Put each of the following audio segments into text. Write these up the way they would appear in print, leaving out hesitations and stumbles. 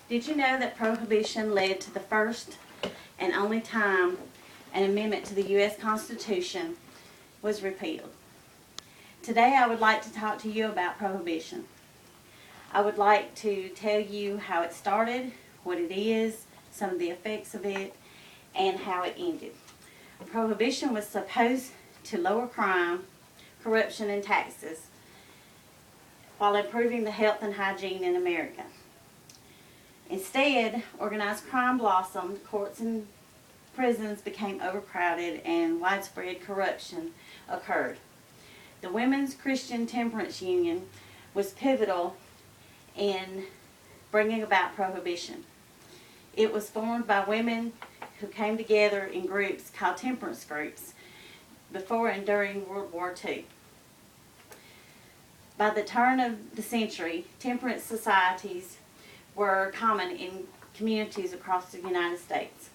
Did you know that prohibition led to the first and only time an amendment to the U.S. Constitution was repealed? Today I would like to talk to you about prohibition. I would like to tell you how it started, what it is, some of the effects of it, and how it ended. Prohibition was supposed to lower crime, corruption, and taxes while improving the health and hygiene in America. Instead, organized crime blossomed, courts and prisons became overcrowded, and widespread corruption occurred. The Women's Christian Temperance Union was pivotal in bringing about prohibition. It was formed by women who came together in groups called temperance groups before and during World War II. By the turn of the century, temperance societies were common in communities across the United States.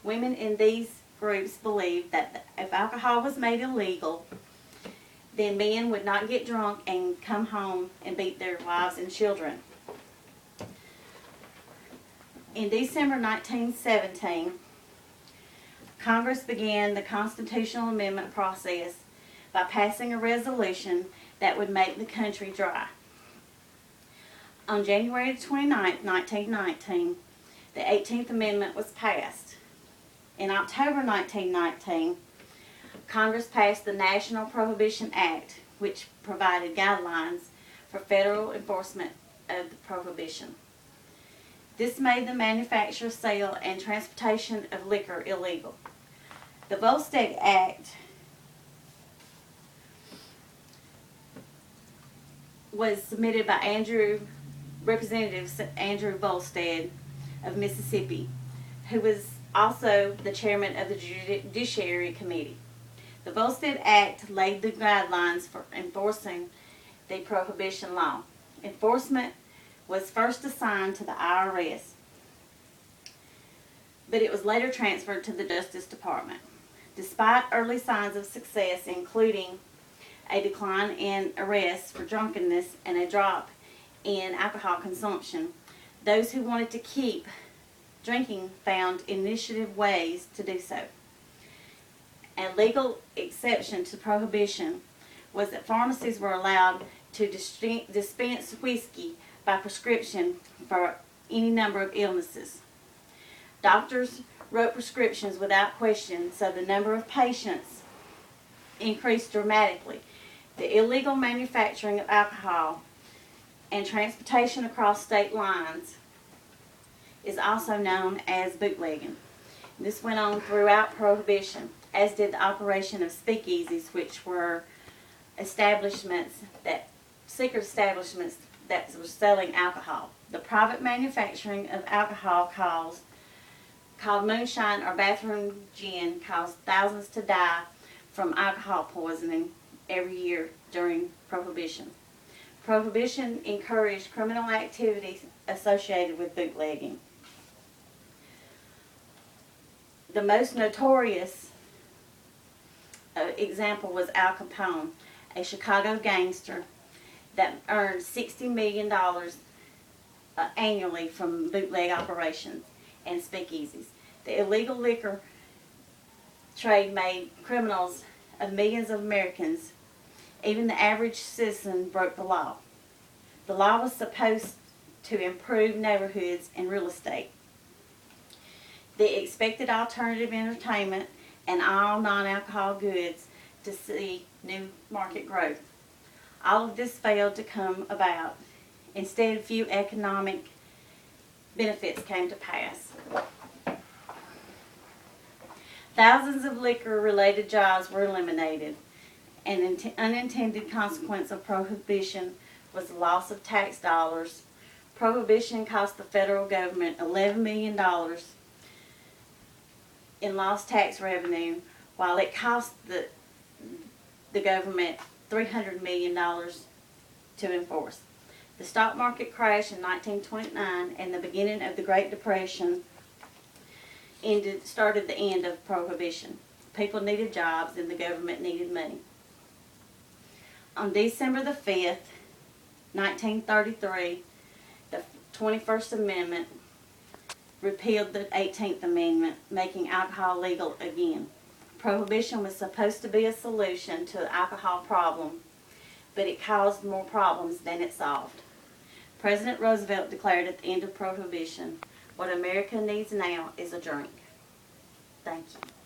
Women in these groups believed that if alcohol was made illegal, then men would not get drunk and come home and beat their wives and children. In December 1917, Congress began the constitutional amendment process by passing a resolution that would make the country dry. On January 29, 1919, the 18th Amendment was passed. In October 1919, Congress passed the National Prohibition Act, which provided guidelines for federal enforcement of the prohibition. This made the manufacture, sale, and transportation of liquor illegal. The Volstead Act was submitted by Representative Andrew Volstead of Mississippi, who was also the chairman of the Judiciary Committee. The Volstead Act laid the guidelines for enforcing the prohibition law. Enforcement was first assigned to the IRS, but it was later transferred to the Justice Department. Despite early signs of success, including a decline in arrests for drunkenness and a drop in alcohol consumption, those who wanted to keep drinking found initiative ways to do so. A legal exception to prohibition was that pharmacies were allowed to dispense whiskey by prescription for any number of illnesses. Doctors wrote prescriptions without question, so the number of patients increased dramatically. The illegal manufacturing of alcohol and transportation across state lines is also known as bootlegging. This went on throughout Prohibition, as did the operation of speakeasies, which were secret establishments that were selling alcohol. The private manufacturing of alcohol called moonshine or bathroom gin caused thousands to die from alcohol poisoning every year during Prohibition. Prohibition encouraged criminal activities associated with bootlegging. The most notorious example was Al Capone, a Chicago gangster that earned $60 million annually from bootleg operations and speakeasies. The illegal liquor trade made criminals of millions of Americans. Even the average citizen broke the law. The law was supposed to improve neighborhoods and real estate. They expected alternative entertainment and all non-alcohol goods to see new market growth. All of this failed to come about. Instead, few economic benefits came to pass. Thousands of liquor-related jobs were eliminated. An unintended consequence of Prohibition was the loss of tax dollars. Prohibition cost the federal government $11 million in lost tax revenue, while it cost the government $300 million to enforce. The stock market crash in 1929 and the beginning of the Great Depression started the end of Prohibition. People needed jobs and the government needed money. On December the 5th, 1933, the 21st Amendment repealed the 18th Amendment, making alcohol legal again. Prohibition was supposed to be a solution to the alcohol problem, but it caused more problems than it solved. President Roosevelt declared at the end of Prohibition, what America needs now is a drink. Thank you.